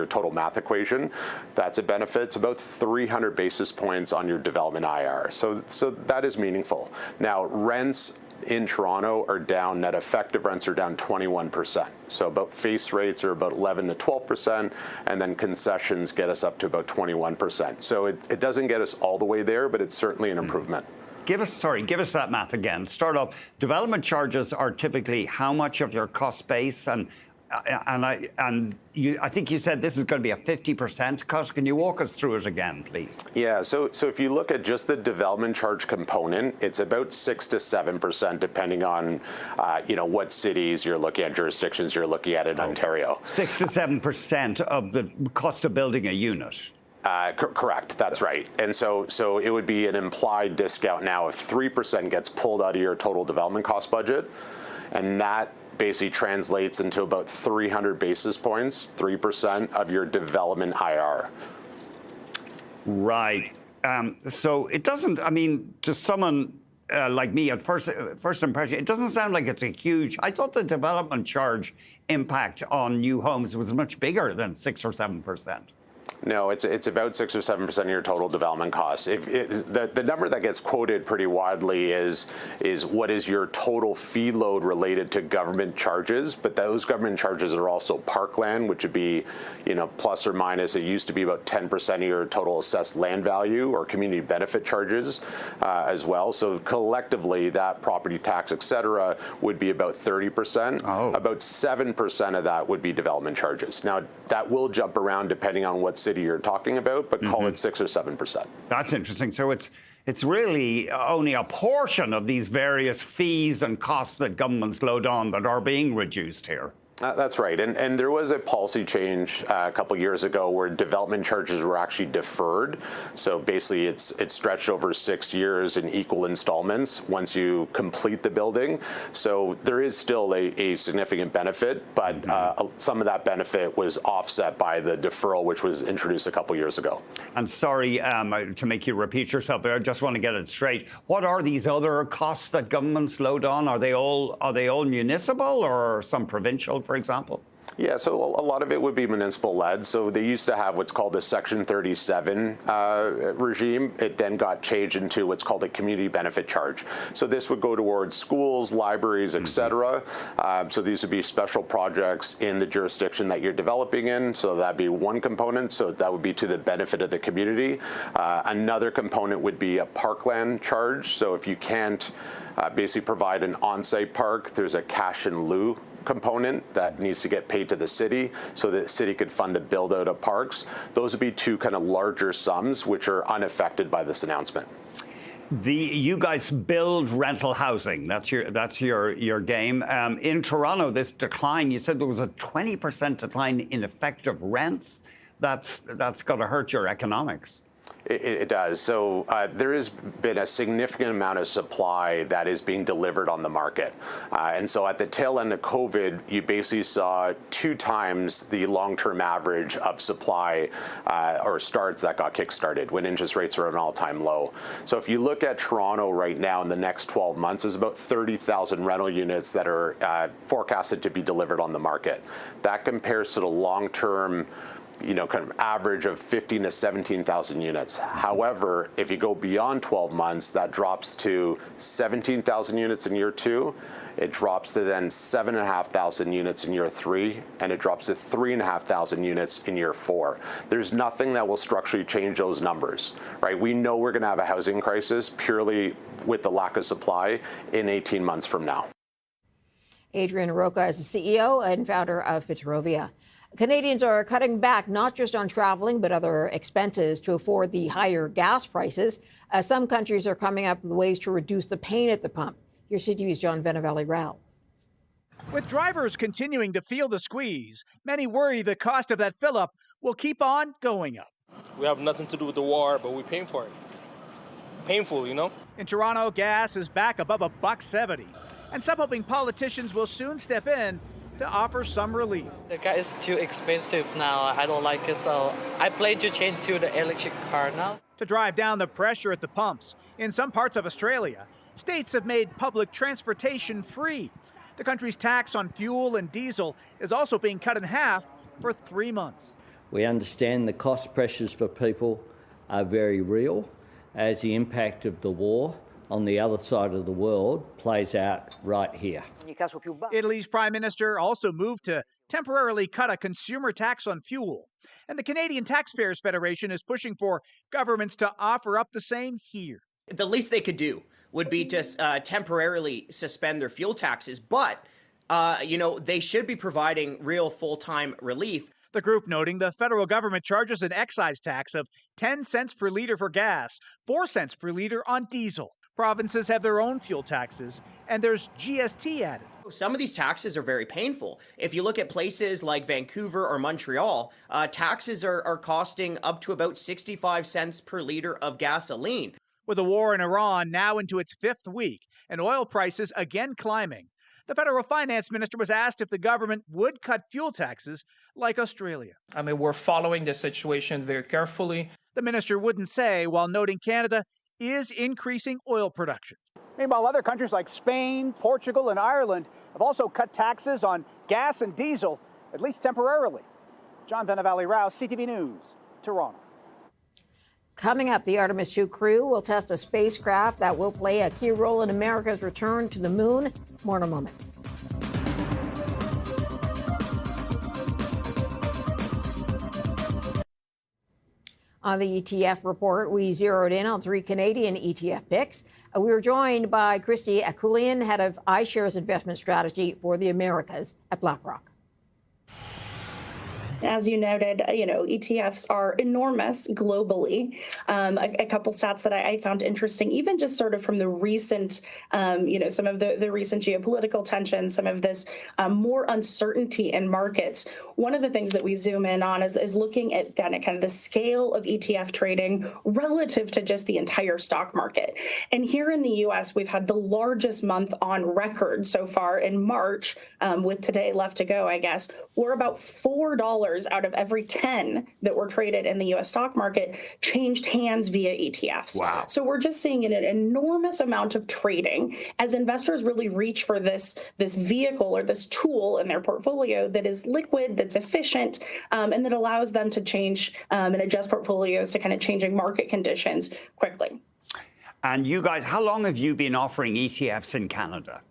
total math equation. That's a benefit. It's about 300 basis points on your development IR. So that is meaningful. Now, rents in Toronto are down, net effective rents are down 21%. So about face rates are about 11 to 12%, and then concessions get us up to about 21%. So it doesn't get us all the way there, but it's certainly an improvement. Give us that math again. Start off, development charges are typically how much of your cost base, and I think you said this is going to be a 50% cut. Can you walk us through it again, please? Yeah, so if you look at just the development charge component, it's about 6 to 7%, depending on what cities you're looking at, jurisdictions you're looking at in Ontario. 6 to 7% of the cost of building a unit. Correct. That's right. And so it would be an implied discount now if 3% gets pulled out of your total development cost budget, and that basically translates into about 300 basis points, 3% of your development IR. Right. So it doesn't, to someone like me at first impression, it doesn't sound like it's a huge, I thought the development charge impact on new homes was much bigger than 6 or 7%. No, it's about 6 or 7% of your total development costs. The number that gets quoted pretty widely is what is your total fee load related to government charges, but those government charges are also parkland, which would be, plus or minus. It used to be about 10% of your total assessed land value, or community benefit charges as well. So collectively, that property tax, et cetera, would be about 30%. Oh. About 7% of that would be development charges. Now, that will jump around depending on what city you're talking about, but call it 6 or 7%. That's interesting. So it's really only a portion of these various fees and costs that governments load on that are being reduced here. That's right. And there was a policy change a couple years ago where development charges were actually deferred. So basically it's stretched over 6 years in equal installments once you complete the building. So there is still a significant benefit, but some of that benefit was offset by the deferral, which was introduced a couple years ago. And sorry to make you repeat yourself, but I just want to get it straight. What are these other costs that governments load on? Are they all municipal or some provincial, for example? Yeah, so a lot of it would be municipal led. So they used to have what's called the Section 37 regime. It then got changed into what's called a community benefit charge. So this would go towards schools, libraries, et cetera. So these would be special projects in the jurisdiction that you're developing in. So that'd be one component. So that would be to the benefit of the community. Another component would be a parkland charge. So if you can't basically provide an on-site park, there's a cash in lieu component that needs to get paid to the city so that the city could fund the build out of parks. Those would be two kind of larger sums which are unaffected by this announcement. You guys build rental housing. That's your game. In Toronto, this decline, you said there was a 20% decline in effective rents. That's got to hurt your economics. It does. So there has been a significant amount of supply that is being delivered on the market. And so at the tail end of COVID, you basically saw 2 times the long-term average of supply or starts that got kickstarted when interest rates were at an all-time low. So if you look at Toronto right now in the next 12 months, there's about 30,000 rental units that are forecasted to be delivered on the market. That compares to the long-term kind of average of 15 to 17,000 units. However, if you go beyond 12 months, that drops to 17,000 units in year 2. It drops to then 7,500 units in year 3, and it drops to 3,500 units in year 4. There's nothing that will structurally change those numbers, right? We know we're going to have a housing crisis purely with the lack of supply in 18 months from now. Adrian Roca is the CEO and founder of Fitrovia. Canadians are cutting back not just on traveling, but other expenses to afford the higher gas prices. Some countries are coming up with ways to reduce the pain at the pump. Here's CTV's John Venavelli-Rao. With drivers continuing to feel the squeeze, many worry the cost of that fill-up will keep on going up. We have nothing to do with the war, but we're paying for it. Painful, you know? In Toronto, gas is back above $1.70, and some hoping politicians will soon step in to offer some relief. The gas is too expensive now. I don't like it, so I plan to change to the electric car now. To drive down the pressure at the pumps, in some parts of Australia, states have made public transportation free. The country's tax on fuel and diesel is also being cut in half for 3 months. We understand the cost pressures for people are very real as the impact of the war on the other side of the world plays out right here. Italy's prime minister also moved to temporarily cut a consumer tax on fuel. And the Canadian Taxpayers Federation is pushing for governments to offer up the same here. The least they could do would be to temporarily suspend their fuel taxes, but they should be providing real full-time relief. The group noting the federal government charges an excise tax of 10 cents per liter for gas, 4 cents per liter on diesel. Provinces have their own fuel taxes, and there's GST added. Some of these taxes are very painful. If you look at places like Vancouver or Montreal, taxes are costing up to about 65 cents per liter of gasoline. With the war in Iran now into its 5th week and oil prices again climbing, the federal finance minister was asked if the government would cut fuel taxes like Australia. I mean, we're following the situation very carefully. The minister wouldn't say, while noting Canada is increasing oil production. Meanwhile, other countries like Spain, Portugal, and Ireland have also cut taxes on gas and diesel, at least temporarily. John Venavelli-Rao, CTV News, Toronto. Coming up, the Artemis 2 crew will test a spacecraft that will play a key role in America's return to the moon. More in a moment. On the ETF report, we zeroed in on 3 Canadian ETF picks. We were joined by Christy Akulian, head of iShares investment strategy for the Americas at BlackRock. As you noted, ETFs are enormous globally. A couple stats that I found interesting, even just sort of from the recent, some of the recent geopolitical tensions, some of this more uncertainty in markets. One of the things that we zoom in on is looking at kind of the scale of ETF trading relative to just the entire stock market. And here in the U.S., we've had the largest month on record so far in March, with today left to go, I guess. We're about $4 out of every 10 that were traded in the U.S. stock market changed hands via ETFs. Wow. So we're just seeing an enormous amount of trading as investors really reach for this vehicle or this tool in their portfolio that is liquid, that's efficient, and that allows them to change and adjust portfolios to kind of changing market conditions quickly. And you guys, how long have you been offering ETFs in Canada?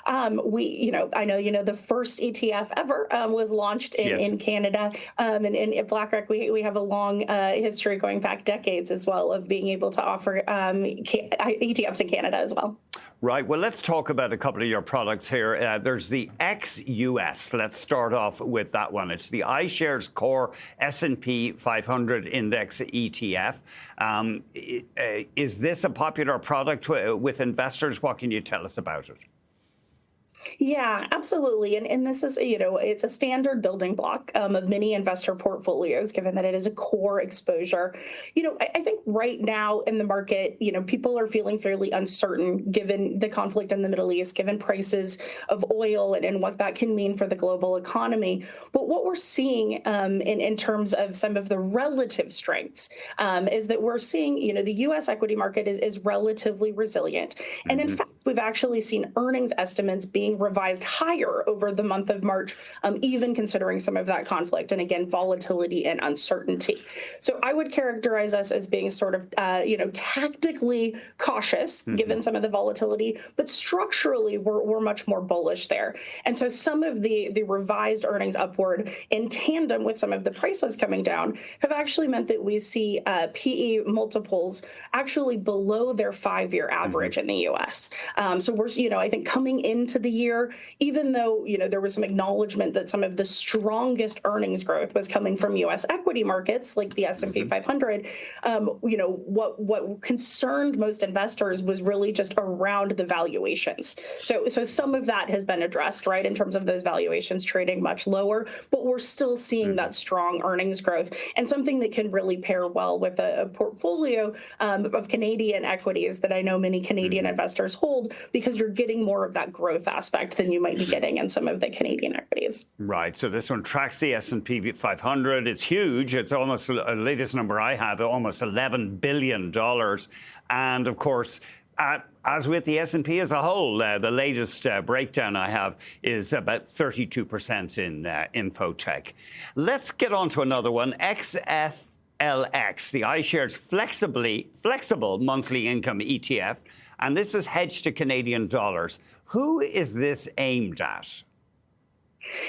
I know, the first ETF ever was launched in Canada. And at BlackRock, we have a long history going back decades as well of being able to offer ETFs in Canada as well. Right. Well, let's talk about a couple of your products here. There's the ex-US. Let's start off with that one. It's the iShares Core S&P 500 Index ETF. Is this a popular product with investors? What can you tell us about it? Yeah, absolutely. And this is, it's a standard building block of many investor portfolios, given that it is a core exposure. I think right now in the market, people are feeling fairly uncertain given the conflict in the Middle East, given prices of oil and what that can mean for the global economy. But what we're seeing in terms of some of the relative strengths is that we're seeing, the U.S. equity market is relatively resilient. And in fact, we've actually seen earnings estimates being revised higher over the month of March, even considering some of that conflict and, again, volatility and uncertainty. So I would characterize us as being sort of, tactically cautious, given some of the volatility, but structurally we're much more bullish there. And so some of the revised earnings upward in tandem with some of the prices coming down have actually meant that we see PE multiples actually below their 5-year average in the U.S. So we're, I think coming into the year, even though, there was some acknowledgement that some of the strongest earnings growth was coming from U.S. equity markets like the S&P 500, what concerned most investors was really just around the valuations. So some of that has been addressed, right, in terms of those valuations trading much lower, but we're still seeing that strong earnings growth and something that can really pair well with a portfolio of Canadian equities that I know many Canadian investors hold, because you're getting more of that growth aspect than you might be getting in some of the Canadian equities. Right. So this one tracks the S&P 500. It's huge. It's almost, the latest number I have, almost $11 billion. And of course, as with the S&P as a whole, the latest breakdown I have is about 32% in infotech. Let's get on to another one, XFLX, the iShares Flexible Monthly Income ETF. And this is hedged to Canadian dollars. Who is this aimed at?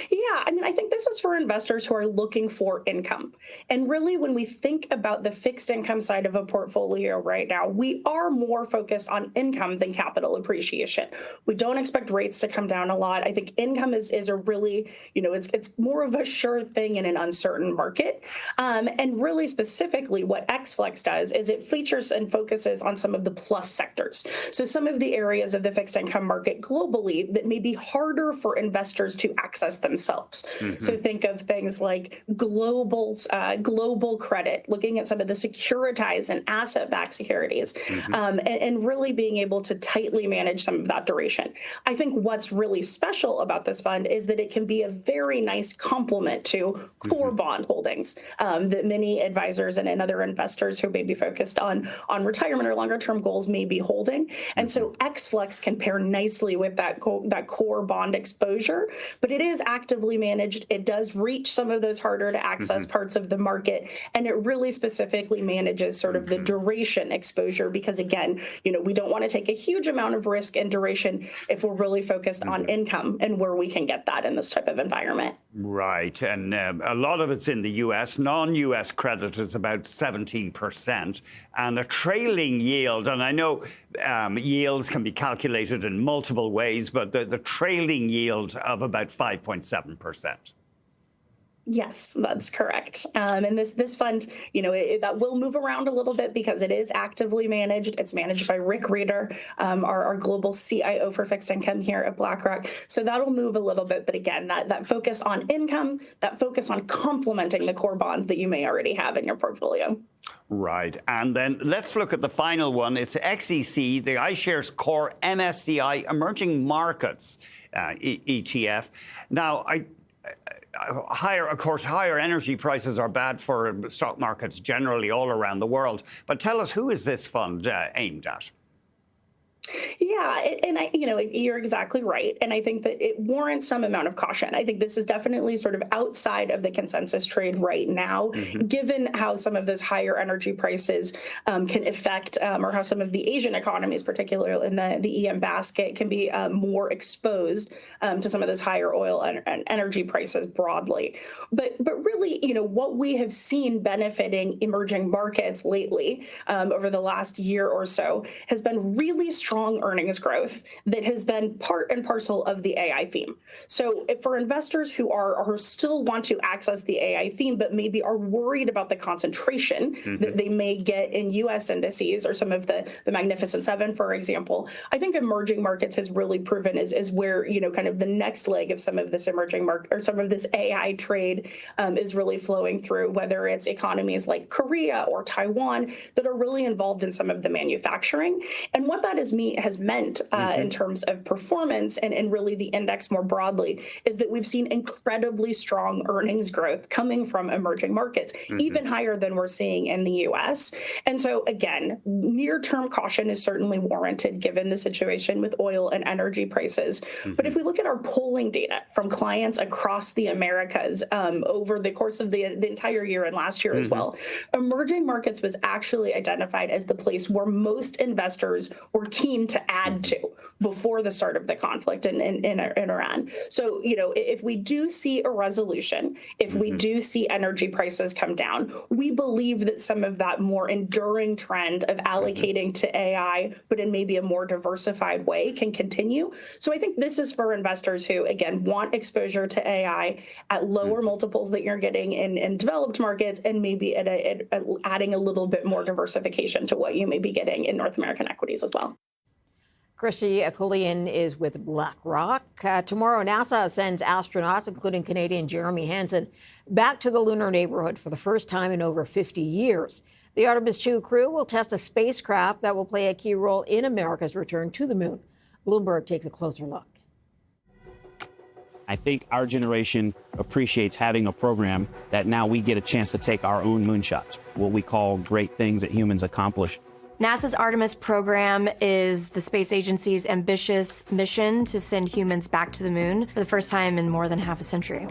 Yeah, I think this is for investors who are looking for income. And really, when we think about the fixed income side of a portfolio right now, we are more focused on income than capital appreciation. We don't expect rates to come down a lot. I think income is a really, it's more of a sure thing in an uncertain market. And really specifically, what XFlex does is it features and focuses on some of the plus sectors. So some of the areas of the fixed income market globally that may be harder for investors to access themselves. So think of things like global credit, looking at some of the securitized and asset-backed securities, and really being able to tightly manage some of that duration. I think what's really special about this fund is that it can be a very nice complement to core bond holdings that many advisors and other investors who may be focused on retirement or longer-term goals may be holding. And so XFlex can pair nicely with that core bond exposure, but it is actively managed. It does reach some of those harder to access parts of the market, and it really specifically manages sort of the duration exposure because, again, we don't want to take a huge amount of risk and duration if we're really focused on income and where we can get that in this type of environment. Right, and a lot of it's in the U.S. Non-U.S. credit is about 17%, and a trailing yield, and I know yields can be calculated in multiple ways, but the trailing yield of about 5.7%. Yes, that's correct. And this fund, that will move around a little bit because it is actively managed. It's managed by Rick Reeder, our global CIO for fixed income here at BlackRock. So that'll move a little bit. But again, that focus on income, that focus on complementing the core bonds that you may already have in your portfolio. Right. And then let's look at the final one. It's XEC, the iShares Core MSCI Emerging Markets ETF. Now, higher energy prices are bad for stock markets generally all around the world. But tell us, who is this fund aimed at? Yeah, and you're exactly right. And I think that it warrants some amount of caution. I think this is definitely sort of outside of the consensus trade right now, given how some of those higher energy prices can affect, or how some of the Asian economies, particularly in the EM basket, can be more exposed to some of those higher oil and energy prices broadly. But really, what we have seen benefiting emerging markets lately over the last year or so has been really strong earnings growth that has been part and parcel of the AI theme. So for investors who still want to access the AI theme, but maybe are worried about the concentration that they may get in U.S. indices or some of the Magnificent Seven, for example, I think emerging markets has really proven is where, kind of the next leg of some of this emerging market or some of this AI trade is really flowing through, whether it's economies like Korea or Taiwan that are really involved in some of the manufacturing. And what that has meant in terms of performance and really the index more broadly is that we've seen incredibly strong earnings growth coming from emerging markets, even higher than we're seeing in the U.S. And so again, near-term caution is certainly warranted given the situation with oil and energy prices. But if we look at our polling data from clients across the Americas over the course of the entire year and last year as well, emerging markets was actually identified as the place where most investors were keen to add to before the start of the conflict in Iran. So, if we do see a resolution, if we do see energy prices come down, we believe that some of that more enduring trend of allocating to AI, but in maybe a more diversified way, can continue. So I think this is for investors who, again, want exposure to AI at lower multiples that you're getting in developed markets and maybe at adding a little bit more diversification to what you may be getting in North American equities as well. Christy Akulian is with BlackRock. Tomorrow, NASA sends astronauts, including Canadian Jeremy Hansen, back to the lunar neighborhood for the first time in over 50 years. The Artemis 2 crew will test a spacecraft that will play a key role in America's return to the moon. Bloomberg takes a closer look. I think our generation appreciates having a program that now we get a chance to take our own moonshots, what we call great things that humans accomplish. NASA's Artemis program is the space agency's ambitious mission to send humans back to the moon for the first time in more than half a century.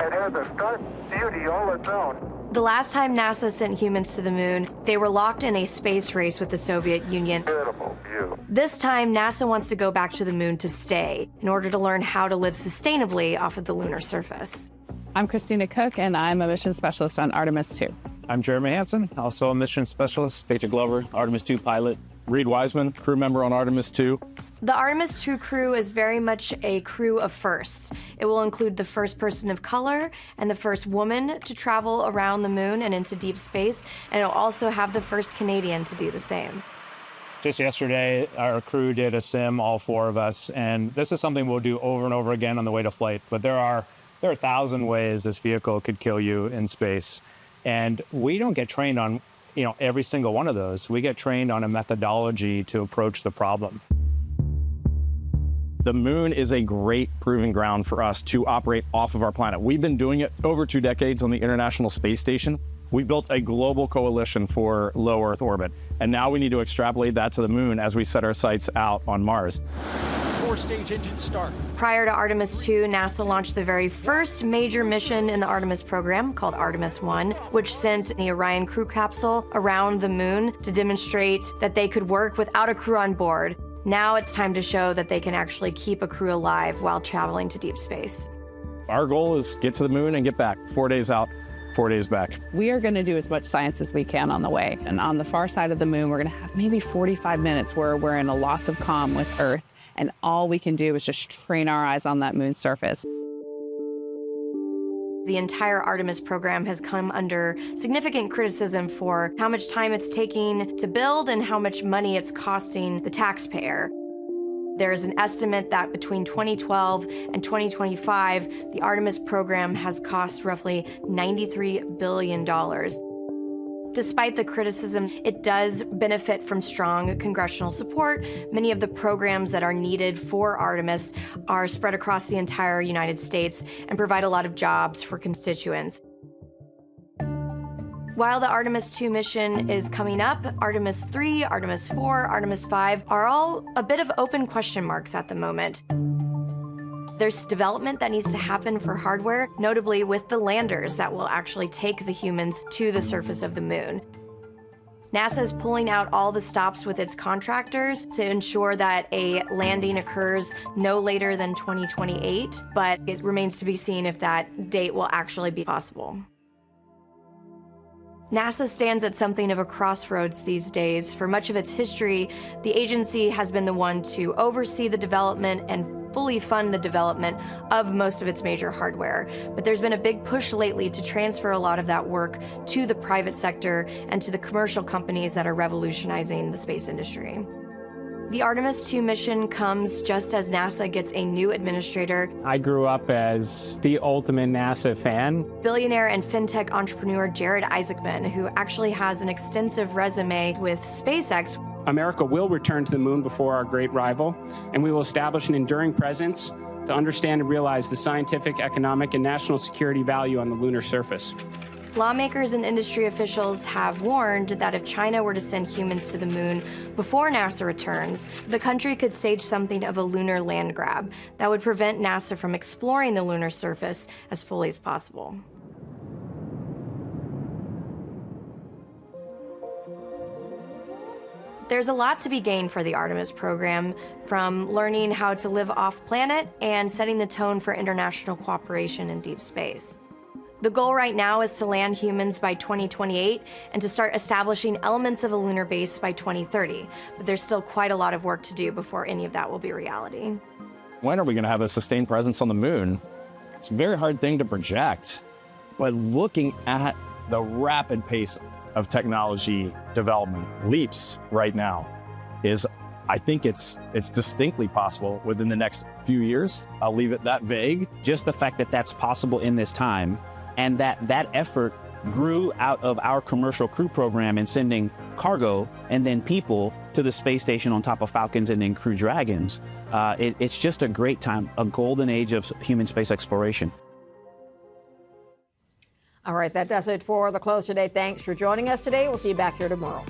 It has a stark beauty all its own. The last time NASA sent humans to the moon, they were locked in a space race with the Soviet Union. Beautiful view. This time, NASA wants to go back to the moon to stay in order to learn how to live sustainably off of the lunar surface. I'm Christina Cook, and I'm a mission specialist on Artemis 2. I'm Jeremy Hansen, also a mission specialist. Victor Glover, Artemis 2 pilot. Reed Wiseman, crew member on Artemis 2. The Artemis 2 crew is very much a crew of firsts. It will include the first person of color and the first woman to travel around the moon and into deep space, and it'll also have the first Canadian to do the same. Just yesterday, our crew did a sim, all four of us, and this is something we'll do over and over again on the way to flight. But there are 1,000 ways this vehicle could kill you in space. And we don't get trained on, every single one of those. We get trained on a methodology to approach the problem. The moon is a great proving ground for us to operate off of our planet. We've been doing it over 2 decades on the International Space Station. We built a global coalition for low Earth orbit. And now we need to extrapolate that to the moon as we set our sights out on Mars. 4-stage engine start. Prior to Artemis 2, NASA launched the very first major mission in the Artemis program, called Artemis 1, which sent the Orion crew capsule around the moon to demonstrate that they could work without a crew on board. Now it's time to show that they can actually keep a crew alive while traveling to deep space. Our goal is get to the moon and get back. 4 days out, 4 days back. We are going to do as much science as we can on the way. And on the far side of the moon, we're going to have maybe 45 minutes where we're in a loss of comm with Earth. And all we can do is just train our eyes on that moon surface. The entire Artemis program has come under significant criticism for how much time it's taking to build and how much money it's costing the taxpayer. There's an estimate that between 2012 and 2025, the Artemis program has cost roughly $93 billion. Despite the criticism, it does benefit from strong congressional support. Many of the programs that are needed for Artemis are spread across the entire United States and provide a lot of jobs for constituents. While the Artemis 2 mission is coming up, Artemis 3, Artemis 4, Artemis 5 are all a bit of open question marks at the moment. There's development that needs to happen for hardware, notably with the landers that will actually take the humans to the surface of the moon. NASA is pulling out all the stops with its contractors to ensure that a landing occurs no later than 2028, but it remains to be seen if that date will actually be possible. NASA stands at something of a crossroads these days. For much of its history, the agency has been the one to oversee the development and fully fund the development of most of its major hardware. But there's been a big push lately to transfer a lot of that work to the private sector and to the commercial companies that are revolutionizing the space industry. The Artemis 2 mission comes just as NASA gets a new administrator. I grew up as the ultimate NASA fan. Billionaire and fintech entrepreneur Jared Isaacman, who actually has an extensive resume with SpaceX. America will return to the moon before our great rival, and we will establish an enduring presence to understand and realize the scientific, economic, and national security value on the lunar surface. Lawmakers and industry officials have warned that if China were to send humans to the moon before NASA returns, the country could stage something of a lunar land grab that would prevent NASA from exploring the lunar surface as fully as possible. There's a lot to be gained for the Artemis program, from learning how to live off-planet and setting the tone for international cooperation in deep space. The goal right now is to land humans by 2028 and to start establishing elements of a lunar base by 2030. But there's still quite a lot of work to do before any of that will be reality. When are we going to have a sustained presence on the moon? It's a very hard thing to project. But looking at the rapid pace of technology development, leaps right now, I think it's distinctly possible within the next few years. I'll leave it that vague. Just the fact that that's possible in this time, and that effort grew out of our commercial crew program and sending cargo and then people to the space station on top of Falcons and then Crew Dragons. It's just a great time, a golden age of human space exploration. All right, that does it for The Close today. Thanks for joining us today. We'll see you back here tomorrow.